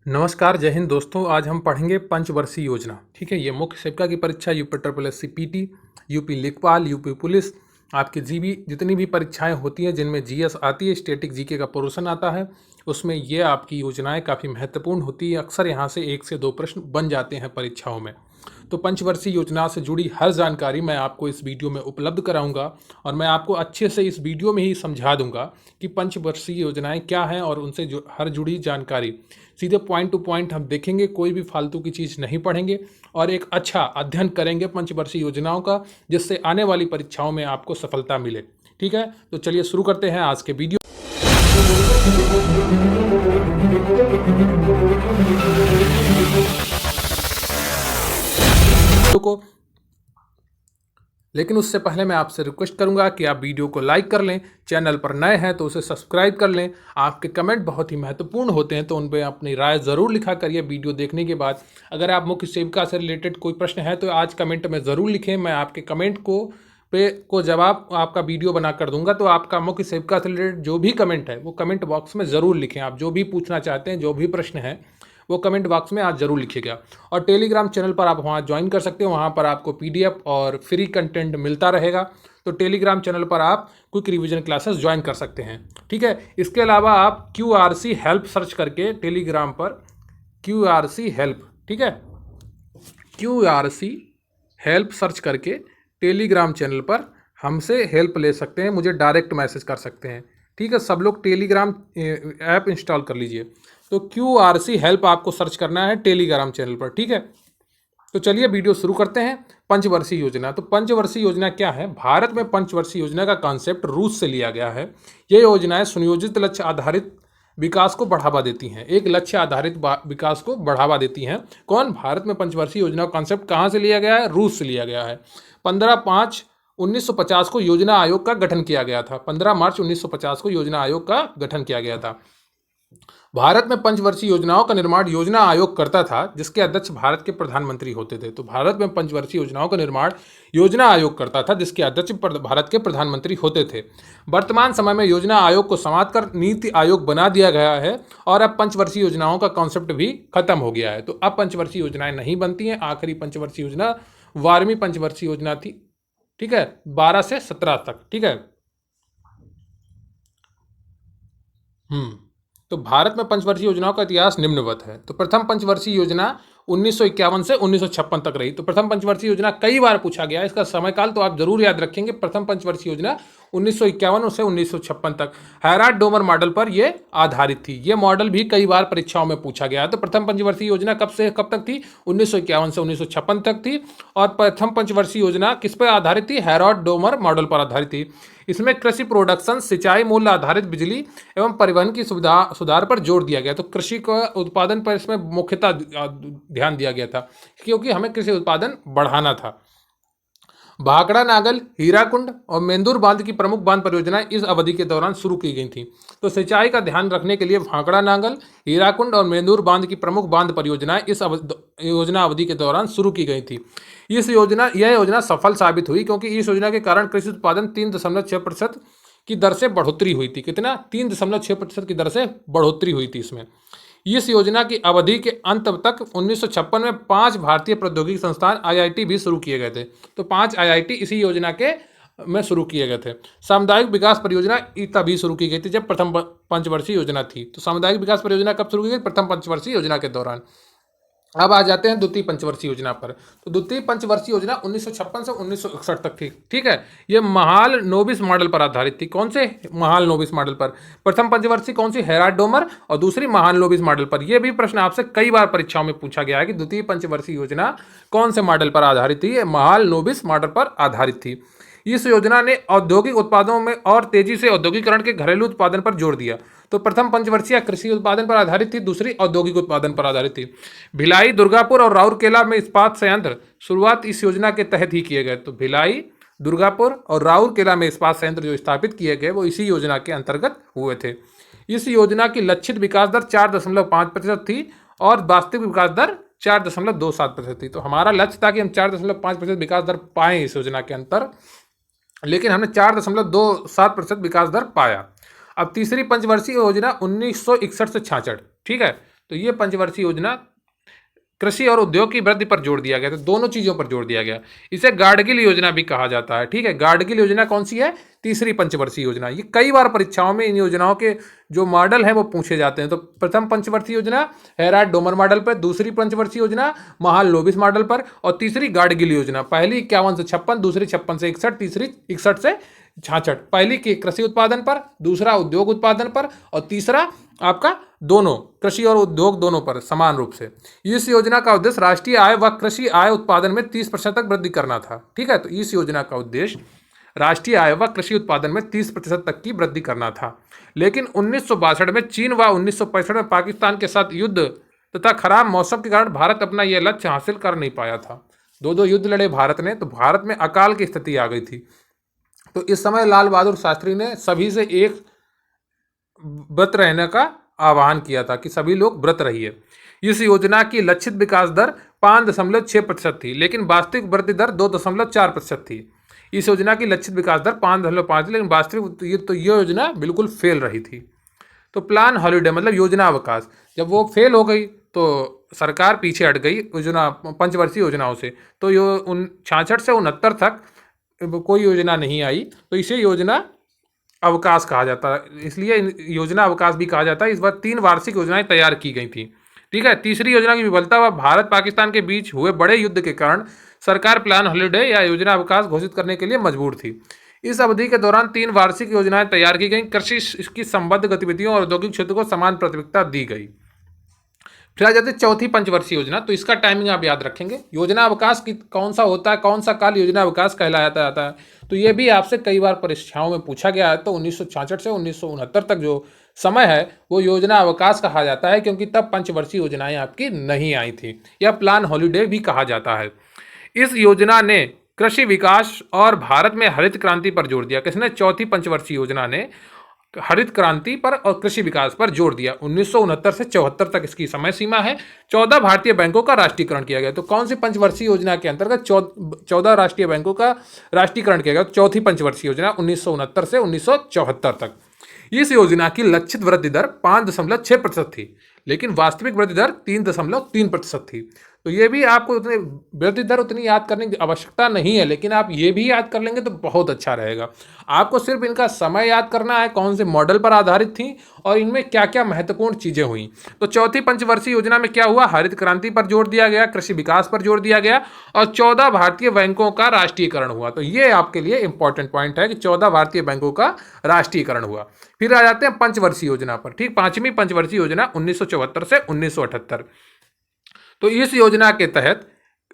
नमस्कार, जय हिंद दोस्तों। आज हम पढ़ेंगे पंचवर्षीय योजना। ठीक है, ये मुख्य सेविका की परीक्षा, UP triple S CPT, UP लेखपाल, यूपी पुलिस, आपकी जीबी जितनी भी परीक्षाएं होती हैं जिनमें जीएस आती है, स्टैटिक जीके का पोर्शन आता है, उसमें ये आपकी योजनाएं काफ़ी महत्वपूर्ण होती है। अक्सर यहाँ से 1 से 2 प्रश्न बन जाते हैं परीक्षाओं में। तो पंचवर्षीय योजना से जुड़ी हर जानकारी मैं आपको इस वीडियो में उपलब्ध कराऊंगा और मैं आपको अच्छे से इस वीडियो में ही समझा दूंगा कि पंचवर्षीय योजनाएं क्या हैं और उनसे हर जुड़ी जानकारी सीधे पॉइंट टू पॉइंट हम देखेंगे। कोई भी फालतू की चीज़ नहीं पढ़ेंगे और एक अच्छा अध्ययन करेंगे पंचवर्षीय योजनाओं का, जिससे आने वाली परीक्षाओं में आपको सफलता मिले। ठीक है, तो चलिए शुरू करते हैं आज के वीडियो को। लेकिन उससे पहले मैं आपसे रिक्वेस्ट करूंगा कि आप वीडियो को लाइक कर लें, चैनल पर नए हैं तो उसे सब्सक्राइब कर लें। आपके कमेंट बहुत ही महत्वपूर्ण होते हैं, तो उन पर अपनी राय ज़रूर लिखा करिए वीडियो देखने के बाद। अगर आप मुख्य सेविका से रिलेटेड कोई प्रश्न है तो आज कमेंट में ज़रूर लिखें। मैं आपके कमेंट को जवाब आपका वीडियो बना कर दूंगा। तो आपका मुख्य सेविका से रिलेटेड जो भी कमेंट है वो कमेंट बॉक्स में ज़रूर लिखें। आप जो भी पूछना चाहते हैं, जो भी प्रश्न है वो कमेंट बॉक्स में आज जरूर लिखिएगा। और टेलीग्राम चैनल पर आप वहाँ ज्वाइन कर सकते हो, वहाँ पर आपको पीडीएफ और फ्री कंटेंट मिलता रहेगा। तो टेलीग्राम चैनल पर आप क्विक रिवीजन क्लासेस ज्वाइन कर सकते हैं। ठीक है, इसके अलावा आप QRC हेल्प सर्च करके टेलीग्राम पर QRC हेल्प, ठीक है, QRC हेल्प सर्च करके टेलीग्राम चैनल पर हमसे हेल्प ले सकते हैं, मुझे डायरेक्ट मैसेज कर सकते हैं। ठीक है, सब लोग टेलीग्राम ऐप इंस्टॉल कर लीजिए। तो QRC हेल्प आपको सर्च करना है टेलीग्राम चैनल पर। ठीक है, तो चलिए वीडियो शुरू करते हैं। पंचवर्षीय योजना। तो पंचवर्षीय योजना क्या है? भारत में पंचवर्षीय योजना का कॉन्सेप्ट रूस से लिया गया है। ये योजनाएं सुनियोजित लक्ष्य आधारित विकास को बढ़ावा देती हैं। एक लक्ष्य आधारित विकास को बढ़ावा देती हैं। कौन? भारत में पंचवर्षीय योजना का कॉन्सेप्ट कहाँ से लिया गया है? रूस से लिया गया है। 15/5/1950 को योजना आयोग का गठन किया गया था। 15 मार्च 1950 को योजना आयोग का गठन किया गया था। भारत में पंचवर्षीय योजनाओं का निर्माण योजना आयोग करता था, जिसके अध्यक्ष भारत के प्रधानमंत्री होते थे। तो भारत में पंचवर्षीय योजनाओं का निर्माण योजना आयोग करता था, जिसके अध्यक्ष भारत के प्रधानमंत्री होते थे। वर्तमान समय में योजना आयोग को समाप्त कर नीति आयोग बना दिया गया है और अब पंचवर्षीय योजनाओं का कॉन्सेप्ट भी खत्म हो गया है। तो अब पंचवर्षीय योजनाएं नहीं बनती हैं। आखिरी पंचवर्षीय योजना 12वीं पंचवर्षीय योजना थी। ठीक है, 12 से 17 तक। ठीक है। तो भारत में पंचवर्षीय योजनाओं का इतिहास निम्नवत है। तो प्रथम पंचवर्षीय योजना 1951 से 1956 तक रही। तो प्रथम पंचवर्षीय योजना कई बार पूछा गया है, इसका समयकाल तो आप जरूर याद रखेंगे। प्रथम पंचवर्षीय योजना 1951 से 1956 तक हैराट डोमर मॉडल पर यह आधारित थी। यह मॉडल भी कई बार परीक्षाओं में पूछा गया है। तो प्रथम पंचवर्षीय योजना कब से कब तक थी? 1951 से 1956 तक थी। और प्रथम पंचवर्षीय योजना किस पर आधारित थी? हैराट डोमर मॉडल पर आधारित थी। इसमें कृषि प्रोडक्शन, सिंचाई, मूल्य आधारित बिजली एवं परिवहन की सुधार पर जोर दिया गया। तो कृषि का उत्पादन पर इसमें मुख्यतः ध्यान दिया गया था, क्योंकि हमें कृषि उत्पादन बढ़ाना था। भाखड़ा नागल, हीराकुंड और मेंदूर बांध की प्रमुख बांध परियोजनाएं इस अवधि के दौरान शुरू की गई थी। तो सिंचाई का ध्यान रखने के लिए भाखड़ा नागल, हीराकुंड और मेंदूर बांध की प्रमुख बांध परियोजनाएं इस योजना अवधि के दौरान शुरू की गई थी। यह योजना सफल साबित हुई, क्योंकि इस योजना के कारण कृषि उत्पादन 3.6% की दर से बढ़ोतरी हुई थी। कितना? 3.6% की दर से बढ़ोतरी हुई थी इसमें। इस योजना की अवधि के अंत तक 1956 में 5 भारतीय प्रौद्योगिकी संस्थान IIT भी शुरू किए गए थे। तो 5 IIT इसी योजना के में शुरू किए गए थे। सामुदायिक विकास परियोजना तभी शुरू की गई थी जब प्रथम पंचवर्षीय योजना थी। तो सामुदायिक विकास परियोजना कब शुरू की गई? प्रथम पंचवर्षीय योजना के दौरान। अब आ जाते हैं द्वितीय पंचवर्षीय योजना पर। तो द्वितीय पंचवर्षीय योजना 1956 से 1961 तक थी। ठीक है, ये महाल नोबिस मॉडल पर आधारित थी। कौन से? महाल नोबिस मॉडल पर। प्रथम पंचवर्षीय कौन सी? हैराट डोमर, और दूसरी महाल नोबिस मॉडल पर। यह भी प्रश्न आपसे कई बार परीक्षाओं में पूछा गया है कि द्वितीय पंचवर्षीय योजना कौन से मॉडल पर आधारित थी? महाल नोबिस मॉडल पर आधारित थी। इस योजना ने औद्योगिक उत्पादों में और तेजी से औद्योगिकरण के घरेलू उत्पादन पर जोर दिया। तो प्रथम पंचवर्षीय कृषि उत्पादन पर आधारित थी, दूसरी औद्योगिक उत्पादन पर आधारित थी। भिलाई, दुर्गापुर और राउरकेला में इस्पात संयंत्र शुरुआत इस योजना के तहत ही किए गए। तो भिलाई, दुर्गापुर और राउरकेला में इस्पात संयंत्र जो स्थापित किए गए वो इसी योजना के अंतर्गत हुए थे। इस योजना की लक्षित विकास दर 4.5% थी और वास्तविक विकास दर 4.27% थी। तो हमारा लक्ष्य था कि हम 4.5% विकास दर पाएं इस योजना के अंतर, लेकिन हमने 4.27% विकास दर पाया। अब तीसरी पंचवर्षीय योजना 1961 से 66। ठीक है, तो ये पंचवर्षीय योजना कृषि और उद्योग की वृद्धि पर जोर दिया गया, तो दोनों चीजों पर जोर दिया गया। इसे गाडगिल योजना भी कहा जाता है। ठीक है, गाडगिल योजना कौन सी है? तीसरी पंचवर्षीय योजना। ये कई बार परीक्षाओं में इन योजनाओं के जो मॉडल हैं वो पूछे जाते हैं। तो प्रथम पंचवर्षीय योजना हेराल्ड डोमर मॉडल पर, दूसरी पंचवर्षीय योजना महालनोबिस मॉडल पर, और तीसरी गाडगिल योजना। पहली 51 से 56, दूसरी 56 से 61, तीसरी 61 से 66। पहली की कृषि उत्पादन पर, दूसरा उद्योग उत्पादन पर, और तीसरा आपका दोनों कृषि और उद्योग दोनों पर समान रूप से। इस योजना का उद्देश्य राष्ट्रीय आय व कृषि आय उत्पादन में 30% तक वृद्धि करना था। ठीक है, तो इस योजना का उद्देश्य राष्ट्रीय आय व कृषि उत्पादन में 30% तक की वृद्धि करना था। लेकिन 1962 में चीन व 1965 में पाकिस्तान के साथ युद्ध तथा खराब मौसम के कारण भारत अपना यह लक्ष्य हासिल कर नहीं पाया था। दो युद्ध लड़े भारत ने, तो भारत में अकाल की स्थिति आ गई थी। तो इस समय लाल बहादुर शास्त्री ने सभी से एक व्रत रहने का आह्वान किया था कि सभी लोग व्रत रहिए। इस योजना की लक्षित विकास दर 5.6% थी, लेकिन वास्तविक वृद्धि दर 2.4% थी। इस योजना की लक्षित विकास दर 5.5 थी, लेकिन वास्तविक ये योजना बिल्कुल फेल रही थी। तो प्लान हॉलीडे मतलब योजना अवकाश, जब वो फेल हो गई तो सरकार पीछे हट गई योजना पंचवर्षीय योजनाओं से। तो 66 से 69 तक कोई योजना नहीं आई, तो इसे योजना अवकाश कहा जाता है। इसलिए योजना अवकाश भी कहा जाता है। इस बार 3 वार्षिक योजनाएं तैयार की गई थी। ठीक है, तीसरी योजना की विफलता व भारत पाकिस्तान के बीच हुए बड़े युद्ध के कारण सरकार प्लान हॉलीडे या योजना अवकाश घोषित करने के लिए मजबूर थी। इस अवधि के दौरान 3 वार्षिक योजनाएं तैयार की गई। कृषि इसकी संबद्ध गतिविधियों और औद्योगिक क्षेत्र को समान प्राथमिकता दी गई। फिर आ जाते हैं चौथी पंचवर्षीय योजना। तो इसका टाइमिंग आप याद रखेंगे। योजना अवकाश की कौन सा होता है, कौन सा काल योजना अवकाश कहलाया जाता है, तो ये भी आपसे कई बार परीक्षाओं में पूछा गया है। तो 1966 से 1969 तक जो समय है वो योजना अवकाश कहा जाता है, क्योंकि तब पंचवर्षीय योजनाएं आपकी नहीं आई थी, या प्लान हॉलीडे भी कहा जाता है। इस योजना ने कृषि विकास और भारत में हरित क्रांति पर जोर दिया। किसने? चौथी पंचवर्षीय योजना ने हरित क्रांति पर और कृषि विकास पर जोर दिया। 1969 से 74 तक इसकी समय सीमा है। 14 भारतीय बैंकों का राष्ट्रीयकरण किया गया। तो कौन सी पंचवर्षीय योजना के अंतर्गत 14 राष्ट्रीय बैंकों का राष्ट्रीयकरण किया गया? चौथी पंचवर्षीय योजना 1969 से 1974 तक। इस योजना की लक्षित वृद्धि दर 5.6% थी, लेकिन वास्तविक वृद्धि दर 3.3% थी। तो ये भी आपको उतनी वृद्धि दर उतनी याद करने की आवश्यकता नहीं है, लेकिन आप ये भी याद कर लेंगे तो बहुत अच्छा रहेगा। आपको सिर्फ इनका समय याद करना है, कौन से मॉडल पर आधारित थी और इनमें क्या क्या महत्वपूर्ण चीजें हुई। तो चौथी पंचवर्षीय योजना में क्या हुआ? हरित क्रांति पर जोर दिया गया, कृषि विकास पर जोर दिया गया, और 14 भारतीय बैंकों का राष्ट्रीयकरण हुआ। तो ये आपके लिए इंपॉर्टेंट पॉइंट है कि 14 भारतीय बैंकों का राष्ट्रीयकरण हुआ। फिर आ जाते हैं पंचवर्षीय योजना पर। ठीक, पांचवी पंचवर्षीय योजना 1974 से 1978। तो इस योजना के तहत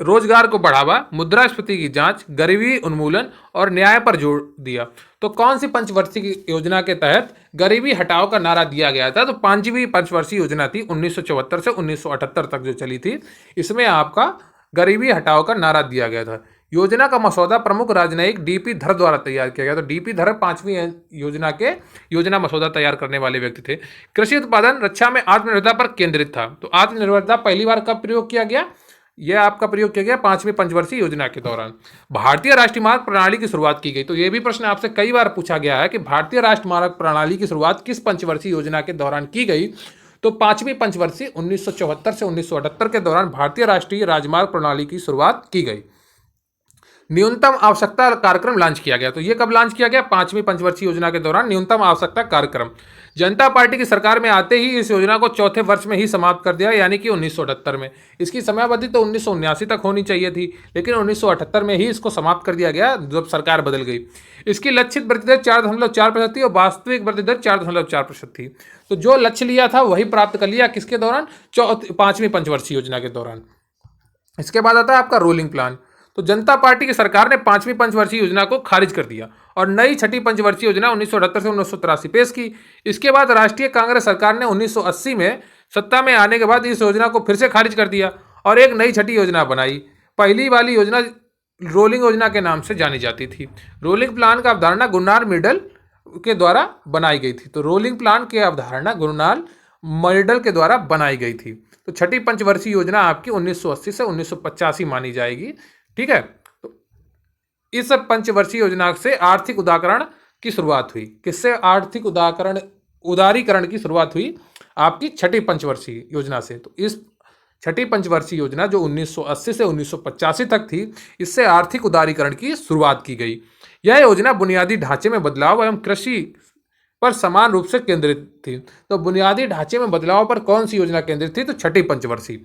रोजगार को बढ़ावा, मुद्रास्फीति की जांच, गरीबी उन्मूलन और न्याय पर जोर दिया। तो कौन सी पंचवर्षीय योजना के तहत गरीबी हटाओ का नारा दिया गया था? तो पांचवी पंचवर्षीय योजना थी 1974 से 1978 तक जो चली थी। इसमें आपका गरीबी हटाओ का नारा दिया गया था। योजना का मसौदा प्रमुख राजनयिक डीपी धर द्वारा तैयार किया गया। तो डीपी धर पांचवी योजना के योजना मसौदा तैयार करने वाले व्यक्ति थे। कृषि उत्पादन रक्षा में आत्मनिर्भरता पर केंद्रित था। तो आत्मनिर्भरता पहली बार कब प्रयोग किया गया? यह आपका प्रयोग किया गया पांचवी पंचवर्षीय योजना के दौरान। भारतीय राष्ट्रीय मार्ग प्रणाली की शुरुआत की गई। तो यह भी प्रश्न आपसे कई बार पूछा गया है कि भारतीय राष्ट्रीय मार्ग प्रणाली की शुरुआत किस पंचवर्षीय योजना के दौरान की गई? तो पांचवी पंचवर्षीय 1974 से 1978 के दौरान भारतीय राष्ट्रीय राजमार्ग प्रणाली की शुरुआत की गई। न्यूनतम आवश्यकता कार्यक्रम लॉन्च किया गया। तो ये कब लॉन्च किया गया? पांचवी पंचवर्षीय योजना के दौरान न्यूनतम आवश्यकता कार्यक्रम। जनता पार्टी की सरकार में आते ही इस योजना को चौथे वर्ष में ही समाप्त कर दिया, यानी कि 1978 में। इसकी समयावधि तो 1979 तक होनी चाहिए थी, लेकिन 1978 में ही इसको समाप्त कर दिया गया जब सरकार बदल गई। इसकी लक्षित वृद्धि दर 4.4% थी और वास्तविक वृद्धि दर 4.4% थी। तो जो लक्ष्य लिया था वही प्राप्त कर लिया। किसके दौरान? पांचवी पंचवर्षीय योजना के दौरान। इसके बाद आता है आपका रोलिंग प्लान। तो जनता पार्टी की सरकार ने पांचवी पंचवर्षीय योजना को खारिज कर दिया और नई छठी पंचवर्षीय योजना 1978 से 1983 पेश की। इसके बाद राष्ट्रीय कांग्रेस सरकार ने 1980 में सत्ता में आने के बाद इस योजना को फिर से खारिज कर दिया और एक नई छठी योजना बनाई। पहली वाली योजना रोलिंग योजना के नाम से जानी जाती थी। रोलिंग प्लान का अवधारणा गुरनाल मिडल के द्वारा बनाई गई थी। तो रोलिंग प्लान की अवधारणा गुरनाल मिडल के द्वारा बनाई गई थी। तो छठी पंचवर्षीय योजना आपकी 1980 से 1985 मानी जाएगी। ठीक है, तो इस पंचवर्षीय योजना से आर्थिक उदारीकरण की शुरुआत हुई। किससे आर्थिक उदारीकरण की शुरुआत हुई? आपकी छठी पंचवर्षीय योजना से। तो इस छठी पंचवर्षीय योजना जो 1980 से 1985 तक थी, इससे आर्थिक उदारीकरण की शुरुआत की गई। यह योजना बुनियादी ढांचे में बदलाव एवं कृषि पर समान रूप से केंद्रित थी। तो बुनियादी ढांचे में बदलाव पर कौन सी योजना केंद्रित थी? तो छठी पंचवर्षीय।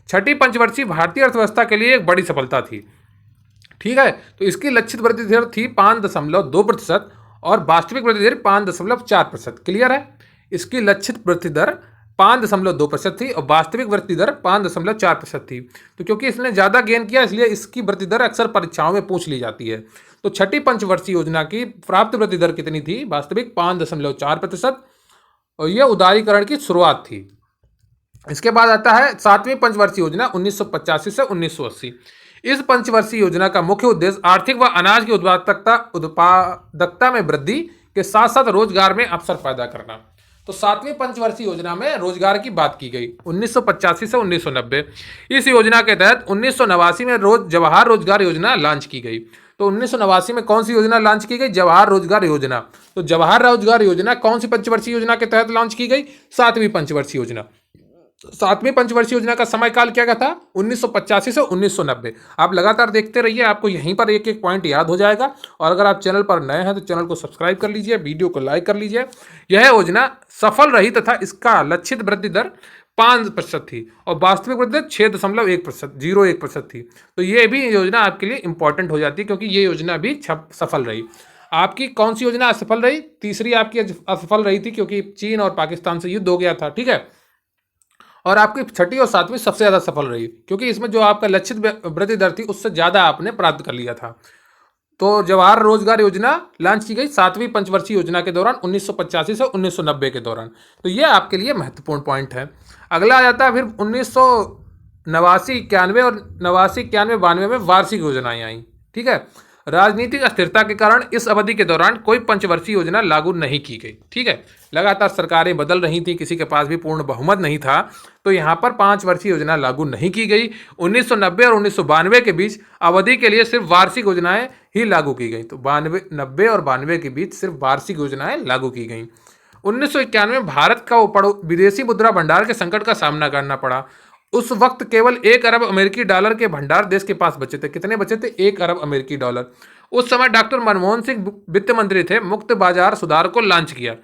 छठी पंचवर्षीय भारतीय अर्थव्यवस्था के लिए एक बड़ी सफलता थी। ठीक है, तो इसकी लक्षित वृद्धि दर थी 5.2% और वास्तविक वृद्धि दर 5.4%। क्लियर है? इसकी लक्षित वृद्धि दर 5.2% थी और वास्तविक वृद्धि दर 5.4% थी। तो क्योंकि इसने ज़्यादा गेन किया, इसलिए इसकी वृद्धि दर अक्सर परीक्षाओं में पूछ ली जाती है। तो छठी पंचवर्षीय योजना की प्राप्त वृद्धि दर कितनी थी? वास्तविक 5.4%, और यह उदारीकरण की शुरुआत थी। इसके बाद आता है सातवीं पंचवर्षीय योजना 1985 से 1980। इस पंचवर्षीय योजना का मुख्य उद्देश्य आर्थिक व अनाज की उत्पादकता में वृद्धि के साथ साथ रोजगार में अवसर पैदा करना। तो सातवीं पंचवर्षीय योजना में रोजगार की बात की गई 1985 से 1990। इस योजना के तहत 1989 में जवाहर रोजगार योजना लॉन्च की गई। तो 1989 में कौन सी योजना लॉन्च की गई? जवाहर रोजगार योजना। तो जवाहर रोजगार योजना कौन सी पंचवर्षीय योजना के तहत लॉन्च की गई? सातवीं पंचवर्षीय योजना। सातवीं पंचवर्षीय योजना का समय काल क्या था? 1985 से 1990। आप लगातार देखते रहिए, आपको यहीं पर एक एक पॉइंट याद हो जाएगा। और अगर आप चैनल पर नए हैं तो चैनल को सब्सक्राइब कर लीजिए, वीडियो को लाइक कर लीजिए। यह योजना सफल रही तथा इसका लक्षित वृद्धि दर 5% थी और वास्तविक वृद्धि दर 6.01% थी। तो ये भी योजना आपके लिए इंपॉर्टेंट हो जाती है, क्योंकि ये योजना भी सफल रही। आपकी कौन सी योजना असफल रही? तीसरी आपकी असफल रही थी, क्योंकि चीन और पाकिस्तान से युद्ध हो गया था। ठीक है, और आपकी छठी और सातवीं सबसे ज़्यादा सफल रही, क्योंकि इसमें जो आपका लक्षित वृद्धि दर थी उससे ज़्यादा आपने प्राप्त कर लिया था। तो जवाहर रोजगार योजना लॉन्च की गई सातवीं पंचवर्षीय योजना के दौरान 1985 से 1990 के दौरान। तो ये आपके लिए महत्वपूर्ण पॉइंट है। अगला आ जाता है फिर 1989, 91 और 89, 91, 92 में वार्षिक योजनाएं आई। ठीक है, राजनीतिक अस्थिरता के कारण इस अवधि के दौरान कोई पंचवर्षीय योजना लागू नहीं की गई। ठीक है, लगातार सरकारें बदल रही थी, किसी के पास भी पूर्ण बहुमत नहीं था, तो यहाँ पर 5 वर्षीय योजना लागू नहीं की गई। 1990 और 1992 के बीच अवधि के लिए सिर्फ वार्षिक योजनाएं ही लागू की गई। तो 90 और 92 के बीच सिर्फ वार्षिक योजनाएं लागू की गई। 1991 में भारत का विदेशी मुद्रा भंडार के संकट का सामना करना पड़ा। उस वक्त केवल 1 अरब अमेरिकी डॉलर के भंडार देश के पास बचे थे। कितने बचे थे? 1 अरब अमेरिकी डॉलर। उस समय डॉक्टर मनमोहन सिंह वित्त मंत्री थे। मुक्त बाजार सुधार को लॉन्च किया,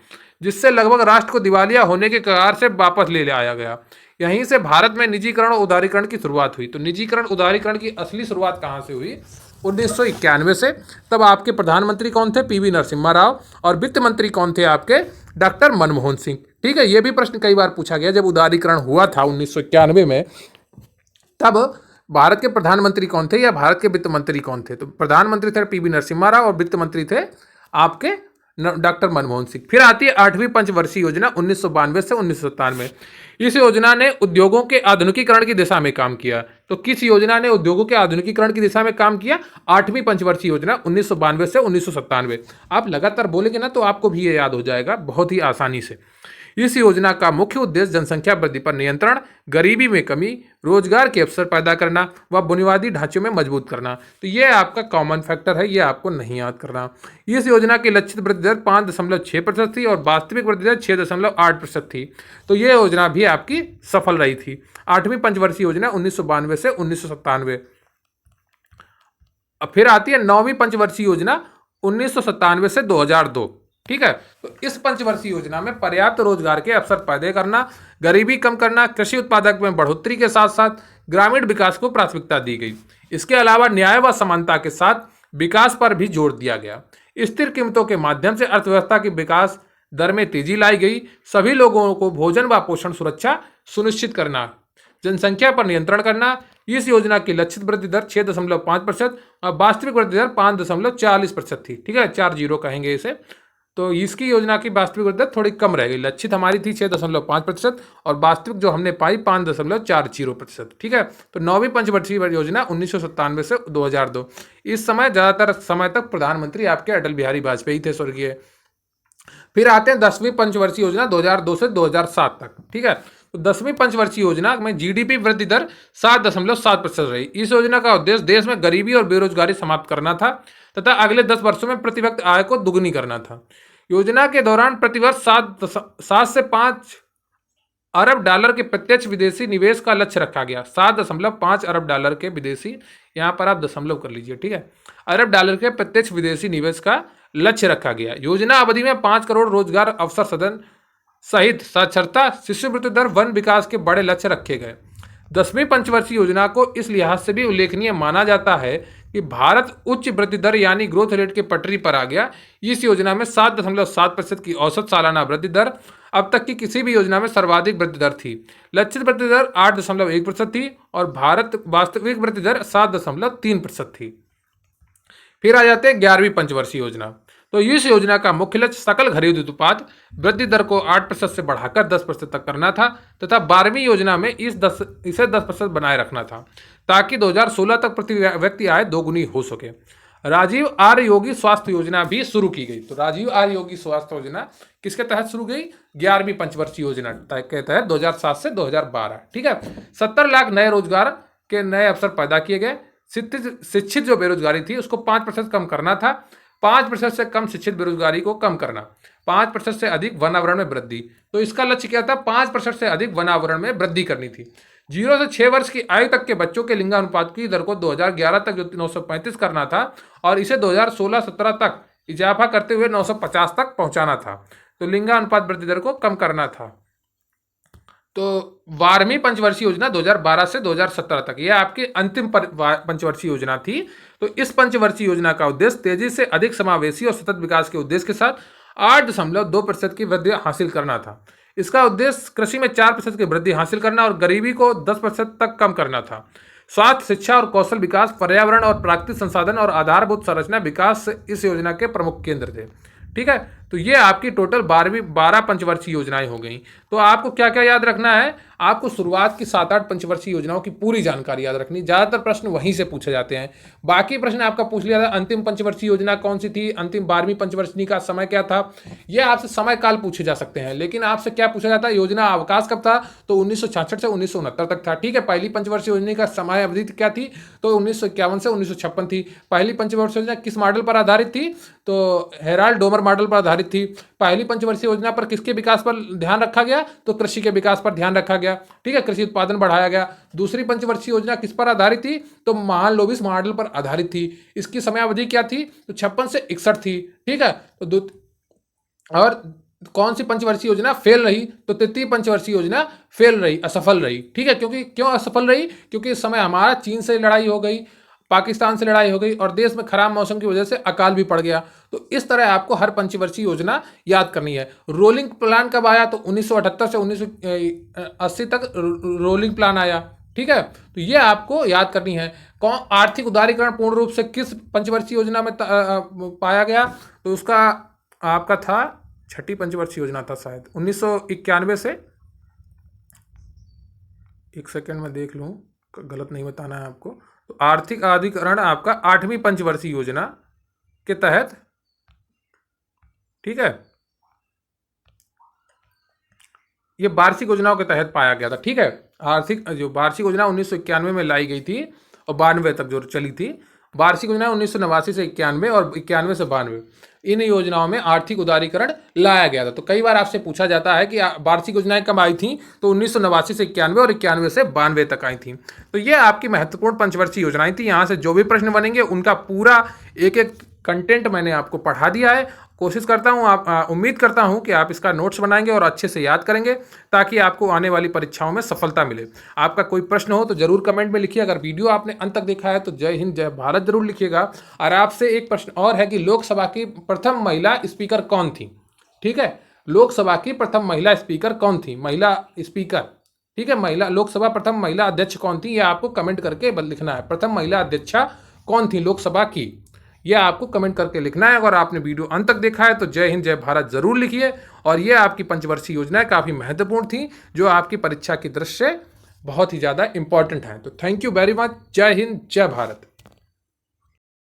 जिससे लगभग राष्ट्र को दिवालिया होने के कगार से वापस ले आया गया। यहीं से भारत में निजीकरण और उदारीकरण की शुरुआत हुई। तो निजीकरण उदारीकरण की असली शुरुआत कहाँ से हुई? 1991 से। तब आपके प्रधानमंत्री कौन थे? पीवी नरसिम्हा राव। और वित्त मंत्री कौन थे आपके? डॉक्टर मनमोहन सिंह। ठीक है, ये भी प्रश्न कई बार पूछा गया। जब उदारीकरण हुआ था 1991 में, तब भारत के प्रधानमंत्री कौन थे या भारत के वित्त मंत्री कौन थे? तो प्रधानमंत्री थे पीवी नरसिम्हा राव और वित्त मंत्री थे आपके डॉक्टर मनमोहन सिंह। फिर आती है 8वीं पंचवर्षीय योजना 1992 से 1997। इस योजना ने उद्योगों के आधुनिकीकरण की दिशा में काम किया। तो किस योजना ने उद्योगों के आधुनिकीकरण की दिशा में काम किया? 8वीं पंचवर्षीय योजना 1992 से 1997। आप लगातार बोलेंगे ना तो आपको भी ये याद हो जाएगा बहुत ही आसानी से। इस योजना का मुख्य उद्देश्य जनसंख्या वृद्धि पर नियंत्रण, गरीबी में कमी, रोजगार के अवसर पैदा करना व बुनियादी ढांचे में मजबूत करना। तो ये आपका कॉमन फैक्टर है, ये आपको नहीं याद करना। इस योजना की लक्षित वृद्धि दर 5.6% थी और वास्तविक वृद्धि दर 6.8% थी। तो ये योजना भी आपकी सफल रही थी। 8वीं पंचवर्षीय योजना 1992 से 1997। अब फिर आती है 9वीं पंचवर्षीय योजना 1997 से 2002। ठीक है, तो इस पंचवर्षीय योजना में पर्याप्त रोजगार के अवसर पैदा करना, गरीबी कम करना, कृषि उत्पादक में बढ़ोतरी के साथ साथ ग्रामीण विकास को प्राथमिकता दी गई। इसके अलावा न्याय व समानता के साथ विकास पर भी जोर दिया गया। स्थिर कीमतों के माध्यम से अर्थव्यवस्था की विकास दर में तेजी लाई गई। सभी लोगों को भोजन व पोषण सुरक्षा सुनिश्चित करना, जनसंख्या पर नियंत्रण करना। इस योजना की लक्षित वृद्धि दर 6.5% और वास्तविक वृद्धि दर 5.40% थी। ठीक है, 4 जीरो कहेंगे इसे। तो इसकी योजना की वास्तविक वृद्धि दर थोड़ी कम रह गई। लक्षित हमारी थी 6.5% और वास्तविक जो हमने पाई 5.40%। ठीक है, तो 9वीं पंचवर्षीय योजना 1997 से 2002। इस समय ज़्यादातर समय तक प्रधानमंत्री आपके अटल बिहारी वाजपेयी थे, स्वर्गीय। फिर आते हैं 10वीं पंचवर्षीय योजना 2002 से 2007 तक। ठीक है, तो 10वीं पंचवर्षीय योजना में जीडीपी वृद्धि दर 7.7% रही। इस योजना का उद्देश्य देश में गरीबी और बेरोजगारी समाप्त करना था तथा अगले 10 वर्षों में प्रति व्यक्ति आय को दुगनी करना था। योजना के दौरान प्रतिवर्ष 7 से 5 अरब डॉलर के प्रत्यक्ष विदेशी निवेश का लक्ष्य रखा गया। 7.5 अरब डॉलर के विदेशी, यहाँ पर आप दशमलव कर लीजिए, ठीक है, अरब डॉलर के प्रत्यक्ष विदेशी निवेश का लक्ष्य रखा गया। योजना अवधि में 5 करोड़ रोजगार अवसर सदन सहित साक्षरता, शिष्यवृत्ति दर, वन विकास के बड़े लक्ष्य रखे गए। 10वीं पंचवर्षीय योजना को इस लिहाज से भी उल्लेखनीय माना जाता है कि भारत उच्च वृद्धि दर यानी ग्रोथ रेट के पटरी पर आ गया। इस योजना में 7.7% की औसत सालाना वृद्धि दर अब तक की किसी भी योजना में सर्वाधिक वृद्धि दर थी। लक्षित वृद्धि दर 8.1% थी और भारत वास्तविक वृद्धि दर 7.3% थी। फिर आ जाते हैं 11वीं पंचवर्षीय योजना। तो इस योजना का मुख्य लक्ष्य सकल घरेलू उत्पाद वृद्धि दर को 8% से बढ़ाकर 10% तक करना था तथा 12वीं योजना में इसे 10% बनाए रखना था ताकि 2016 तक प्रति व्यक्ति आय दोगुनी हो सके। राजीव आर्य योगी स्वास्थ्य योजना भी शुरू की गई। तो राजीव आर्य योगी स्वास्थ्य योजना किसके तहत शुरू गई? 11वीं पंचवर्षीय योजना के तहत 2007 से 2012, ठीक है। 70 लाख नए रोजगार के नए अवसर पैदा किए गए। शिक्षित जो बेरोजगारी थी उसको 5% कम करना था। 5% से कम शिक्षित बेरोजगारी को कम करना। 5% से अधिक वनावरण में वृद्धि। तो इसका लक्ष्य क्या था? 5% से अधिक वनावरण में वृद्धि करनी थी। 0 से 6 वर्ष की आयु तक के बच्चों के लिंगानुपात की दर को 2011 तक जो 935 करना था और इसे 2016-17 तक इजाफा करते हुए 950 तक पहुंचाना था। तो लिंगानुपात वृद्धि दर को कम करना था। तो 12वीं पंचवर्षीय योजना 2012 से 2017 तक यह आपकी अंतिम पंचवर्षीय योजना थी। तो इस पंचवर्षीय योजना का उद्देश्य तेजी से अधिक समावेशी और सतत विकास के उद्देश्य के साथ 8.2% की वृद्धि हासिल करना था। इसका उद्देश्य कृषि में 4% की वृद्धि हासिल करना और गरीबी को 10% तक कम करना था। स्वास्थ्य, शिक्षा और कौशल विकास, पर्यावरण और प्राकृतिक संसाधन और आधारभूत संरचना विकास इस योजना के प्रमुख केंद्र थे, ठीक है। तो ये आपकी टोटल 12 पंचवर्षीय योजनाएं हो गई। तो आपको क्या क्या याद रखना है? आपको शुरुआत की 7-8 पंचवर्षीय योजनाओं की पूरी जानकारी याद रखनी। ज़्यादातर प्रश्न वहीं से पूछे जाते हैं। बाकी प्रश्न आपका पूछ लिया था, अंतिम पंचवर्षीय योजना कौन सी थी, अंतिम 12वीं पंचवर्षीय का समय क्या था, ये आपसे समय काल पूछे जा सकते हैं। लेकिन आपसे क्या पूछा जाता है? योजना अवकाश कब था? तो 1966 से 1969 तक था, ठीक है। पहली पंचवर्षीय योजना का समय अवधि क्या थी? तो 1951 से 1956 थी। पहली पंचवर्षीय योजना किस मॉडल पर आधारित थी? तो हेराल्ड डोमर मॉडल पर आधारित थी। पहली पंचवर्षीय योजना पर किसके विकास पर ध्यान रखा गया? तो कृषि के विकास पर ध्यान रखा गया, ठीक है, कृषि उत्पादन बढ़ाया गया। दूसरी पंचवर्षीय योजना किस पर आधारित थी? तो महालनोबिस मॉडल पर आधारित थी। इसकी समयावधि क्या थी? तो 56 से 61 थी, ठीक है। तो और कौन सी पंचवर्षीय योजना फेल रही? तो तृतीय पंचवर्षीय योजना फेल रही, असफल रही, ठीक है। क्योंकि क्यों असफल रही? क्योंकि इस समय हमारा चीन से लड़ाई हो गई, पाकिस्तान से लड़ाई हो गई और देश में खराब मौसम की वजह से अकाल भी पड़ गया। तो इस तरह आपको हर पंचवर्षीय योजना याद करनी है। रोलिंग प्लान कब आया? तो 1978 से 1980 तक रोलिंग प्लान आया, ठीक है। तो ये आपको याद करनी है। कौन आर्थिक उदारीकरण पूर्ण रूप से किस पंचवर्षीय योजना में पाया गया? तो उसका आपका था छठी पंचवर्षीय योजना था शायद 1991 से, एक सेकेंड में देख लूँ, गलत नहीं बताना है आपको। तो आर्थिक अधिकरण आपका 8वीं पंचवर्षीय योजना के तहत, ठीक है, ये वार्षिक योजनाओं के तहत पाया गया था, ठीक है। आर्थिक जो वार्षिक योजना 1991 में लाई गई थी और 92 तक जो चली थी। वार्षिक योजना 1989 से 91 और 91 से 92, इन योजनाओं में आर्थिक उदारीकरण लाया गया था। तो कई बार आपसे पूछा जाता है कि वार्षिक योजनाएं कब आई थी? तो 1989 से 91 और 91 से 92 तक आई थी। तो ये आपकी महत्वपूर्ण पंचवर्षीय योजनाएं थी। यहाँ से जो भी प्रश्न बनेंगे उनका पूरा एक एक कंटेंट मैंने आपको पढ़ा दिया है। कोशिश करता हूँ, आप उम्मीद करता हूँ कि आप इसका नोट्स बनाएंगे और अच्छे से याद करेंगे ताकि आपको आने वाली परीक्षाओं में सफलता मिले। आपका कोई प्रश्न हो तो जरूर कमेंट में लिखिए। अगर वीडियो आपने अंत तक देखा है तो जय हिंद जय भारत जरूर लिखिएगा। और आपसे एक प्रश्न और है कि लोकसभा की प्रथम महिला स्पीकर कौन थी? ठीक है, लोकसभा की प्रथम महिला स्पीकर कौन थी? महिला स्पीकर, ठीक है, महिला लोकसभा प्रथम महिला अध्यक्ष कौन थी? यह आपको कमेंट करके लिखना है। प्रथम महिला अध्यक्षा कौन थी लोकसभा की? यह आपको कमेंट करके लिखना है। अगर आपने वीडियो अंत तक देखा है तो जय हिंद जय भारत जरूर लिखिए। और ये आपकी पंचवर्षीय योजनाएं काफ़ी महत्वपूर्ण थी जो आपकी परीक्षा की दृष्टि से बहुत ही ज़्यादा इंपॉर्टेंट है। तो थैंक यू वेरी मच। जय हिंद जय भारत।